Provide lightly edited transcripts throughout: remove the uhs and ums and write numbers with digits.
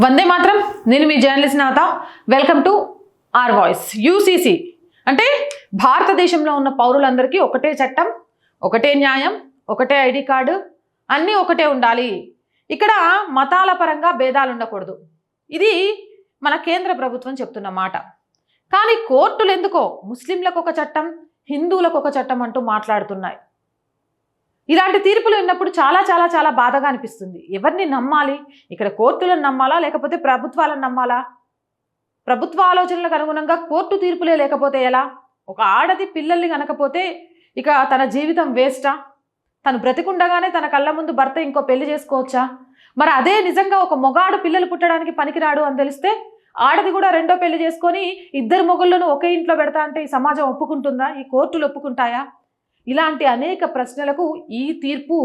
వందే మాత్రం. నేను మీ journalist Navata. Welcome to R voice. UCC అంటే భారతదేశంలో ఉన్న పౌరులందరికీ ఒకటే చట్టం, ఒకటే న్యాయం, ఒకటే ఐడి కార్డు, అన్నీ ఒకటే ఉండాలి. ఇక్కడ మతాల పరంగా భేదాలు ఉండకూడదు. ఇది మన కేంద్ర ప్రభుత్వం చెప్తున్న మాట. కానీ కోర్టులు ఎందుకో ముస్లింలకు ఒక చట్టం, హిందువులకు ఒక చట్టం అంటూ మాట్లాడుతున్నాయి. ఇలాంటి తీర్పులు విన్నప్పుడు చాలా చాలా చాలా బాధగా అనిపిస్తుంది. ఎవరిని నమ్మాలి? ఇక్కడ కోర్టులను నమ్మాలా లేకపోతే ప్రభుత్వాలను నమ్మాలా? ప్రభుత్వ ఆలోచనలకు అనుగుణంగా కోర్టు తీర్పులే లేకపోతే ఎలా? ఒక ఆడది పిల్లల్ని కనకపోతే ఇక తన జీవితం వేస్టా? తను బ్రతికుండగానే తన కళ్ళ ముందు భర్త ఇంకో పెళ్లి చేసుకోవచ్చా? మరి అదే నిజంగా ఒక మొగాడు పిల్లలు పుట్టడానికి పనికిరాడు అని తెలిస్తే ఆడది కూడా రెండో పెళ్లి చేసుకొని ఇద్దరు మొగుళ్ళను ఒకే ఇంట్లో పెడతా అంటే ఈ సమాజం ఒప్పుకుంటుందా? ఈ కోర్టులు ఒప్పుకుంటాయా? ఇలాంటి అనేక ప్రశ్నలకు ఈ తీర్పు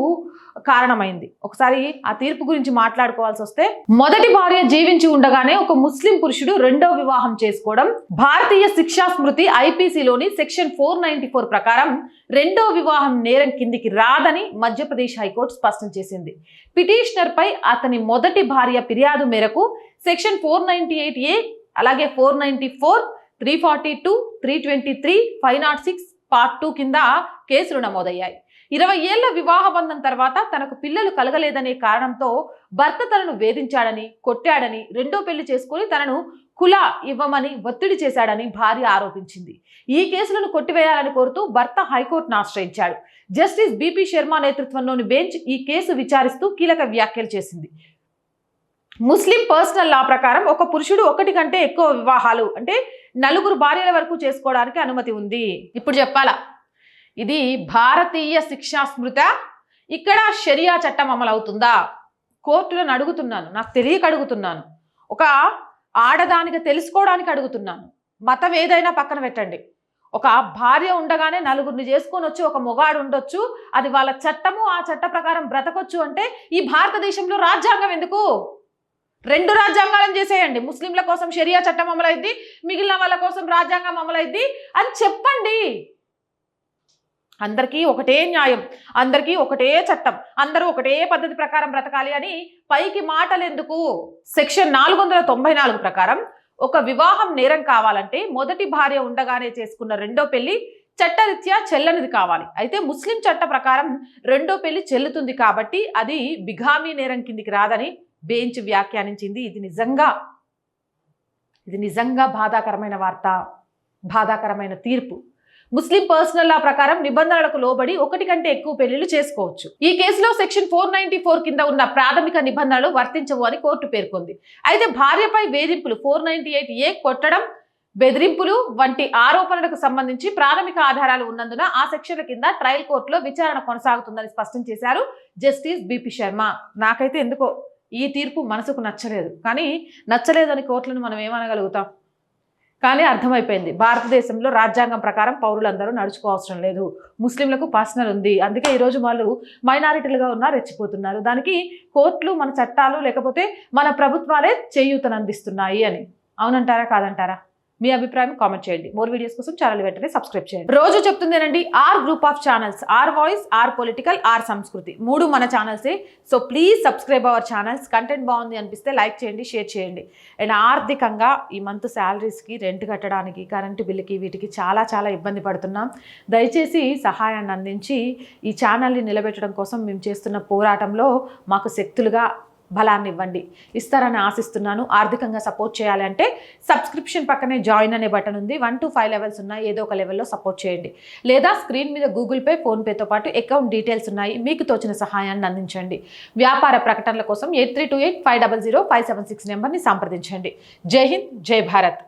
కారణమైంది. ఒకసారి ఆ తీర్పు గురించి మాట్లాడుకోవాల్సి వస్తే, మొదటి భార్య జీవించి ఉండగానే ఒక ముస్లిం పురుషుడు రెండో వివాహం చేసుకోవడం భారతీయ శిక్షా స్మృతి ఐపీసీలోని సెక్షన్ 494 ప్రకారం రెండో వివాహం నేరం కిందికి రాదని మధ్యప్రదేశ్ హైకోర్టు స్పష్టం చేసింది. పిటిషనర్ పై అతని మొదటి భార్య ఫిర్యాదు మేరకు సెక్షన్ 498A, అలాగే 494, 342, 323, 506 పార్ట్ 2 కింద కేసులు నమోదయ్యాయి. 20 ఏళ్ల వివాహ బంధం తర్వాత తనకు పిల్లలు కలగలేదనే కారణంతో భర్త తనను వేధించాడని, కొట్టాడని, రెండో పెళ్లి చేసుకుని తనను కులా ఇవ్వమని ఒత్తిడి చేశాడని భార్య ఆరోపించింది. ఈ కేసులను కొట్టివేయాలని కోరుతూ భర్త హైకోర్టును ఆశ్రయించాడు. జస్టిస్ బిపి శర్మ నేతృత్వంలోని బెంచ్ ఈ కేసు విచారిస్తూ కీలక వ్యాఖ్యలు చేసింది. ముస్లిం పర్సనల్ లా ప్రకారం ఒక పురుషుడు ఒకటి కంటే ఎక్కువ వివాహాలు అంటే 4 భార్యల వరకు చేసుకోవడానికి అనుమతి ఉంది. ఇప్పుడు చెప్పాలా, ఇది భారతీయ శిక్షా స్మృతి, ఇక్కడ షరియా చట్టం అమలు అవుతుందా? కోర్టులను అడుగుతున్నాను, నాకు తెలియక అడుగుతున్నాను, ఒక ఆడదానికి తెలుసుకోవడానికి అడుగుతున్నాను. మతం ఏదైనా పక్కన పెట్టండి. ఒక భార్య ఉండగానే 4 చేసుకొని వచ్చి ఒక మొగాడు ఉండొచ్చు, అది వాళ్ళ చట్టము, ఆ చట్ట ప్రకారం బ్రతకొచ్చు అంటే ఈ భారతదేశంలో రాజ్యాంగం ఎందుకు? 2 రాజ్యాంగాలను చేసేయండి. ముస్లింల కోసం షరియా చట్టం అమలైద్ది, మిగిలిన వాళ్ళ కోసం రాజ్యాంగం అమలైద్ది అని చెప్పండి. అందరికీ ఒకటే న్యాయం, అందరికీ ఒకటే చట్టం, అందరూ ఒకటే పద్ధతి ప్రకారం బ్రతకాలి అని పైకి మాటలు ఎందుకు? సెక్షన్ 494 ప్రకారం ఒక వివాహం నేరం కావాలంటే మొదటి భార్య ఉండగానే చేసుకున్న రెండో పెళ్లి చట్టరీత్యా చెల్లనిది కావాలి. అయితే ముస్లిం చట్ట ప్రకారం రెండో పెళ్లి చెల్లుతుంది కాబట్టి అది బిగామీ నేరం కిందికి రాదని బెంచ్ వ్యాఖ్యానించింది. ఇది నిజంగా బాధాకరమైన వార్త, బాధాకరమైన తీర్పు. ముస్లిం పర్సనల్ లా ప్రకారం నిబంధనలకు లోబడి 1 కంటే ఎక్కువ పెళ్లిళ్లు చేసుకోవచ్చు. ఈ కేసులో సెక్షన్ 494 కింద ఉన్న ప్రాథమిక నిబంధనలు వర్తించవు అని కోర్టు పేర్కొంది. అయితే భార్యపై వేధింపులు 498A కొట్టడం, బెదిరింపులు వంటి ఆరోపణలకు సంబంధించి ప్రాథమిక ఆధారాలు ఉన్నందున ఆ సెక్షన్ల కింద ట్రయల్ కోర్టులో విచారణ కొనసాగుతుందని స్పష్టం చేశారు జస్టిస్ బిపి శర్మ. నాకైతే ఎందుకో ఈ తీర్పు మనసుకు నచ్చలేదు. కానీ నచ్చలేదని కోర్టులను మనం ఏమనగలుగుతాం? కానీ అర్థమైపోయింది, భారతదేశంలో రాజ్యాంగం ప్రకారం పౌరులందరూ నడుచుకోవసరం లేదు. ముస్లింలకు పర్సనల్ ఉంది, అందుకే ఈరోజు వాళ్ళు మైనారిటీలుగా ఉన్నా రెచ్చిపోతున్నారు. దానికి కోర్టులు, మన చట్టాలు లేకపోతే మన ప్రభుత్వాలే చేయూతనందిస్తున్నాయి అని. అవునంటారా కాదంటారా? మీ అభిప్రాయం కామెంట్ చేయండి. మోర్ వీడియోస్ కోసం ఛానల్ వెంటనే సబ్స్క్రైబ్ చేయండి. రోజు చెప్తుందేనండి, R group of channels, R voice, R political, R Sanskriti, 3 మన ఛానల్సే. So please subscribe our channels. Content బాగుంది అనిపిస్తే లైక్ చేయండి, షేర్ చేయండి. అండ్ ఆర్థికంగా ఈ మంత్ శాలరీస్కి, రెంట్ కట్టడానికి, కరెంటు బిల్లుకి, వీటికి చాలా చాలా ఇబ్బంది పడుతున్నాం. దయచేసి సహాయాన్ని అందించి ఈ ఛానల్ని నిలబెట్టడం కోసం మేము చేస్తున్న పోరాటంలో మాకు శక్తులుగా బలాన్ని ఇవ్వండి. ఇస్తారని ఆశిస్తున్నాను. ఆర్థికంగా సపోర్ట్ చేయాలి అంటే సబ్స్క్రిప్షన్ పక్కనే జాయిన్ అనే బటన్ ఉంది. 1 to 5 లెవెల్స్ ఉన్నాయి. ఏదో ఒక లెవెల్లో సపోర్ట్ చేయండి. లేదా స్క్రీన్ మీద గూగుల్ పే, ఫోన్పేతో పాటు అకౌంట్ డీటెయిల్స్ ఉన్నాయి. మీకు తోచిన సహాయాన్ని అందించండి. వ్యాపార ప్రకటనల కోసం 8328500576 నెంబర్ని సంప్రదించండి. జై హింద్, జై భారత్.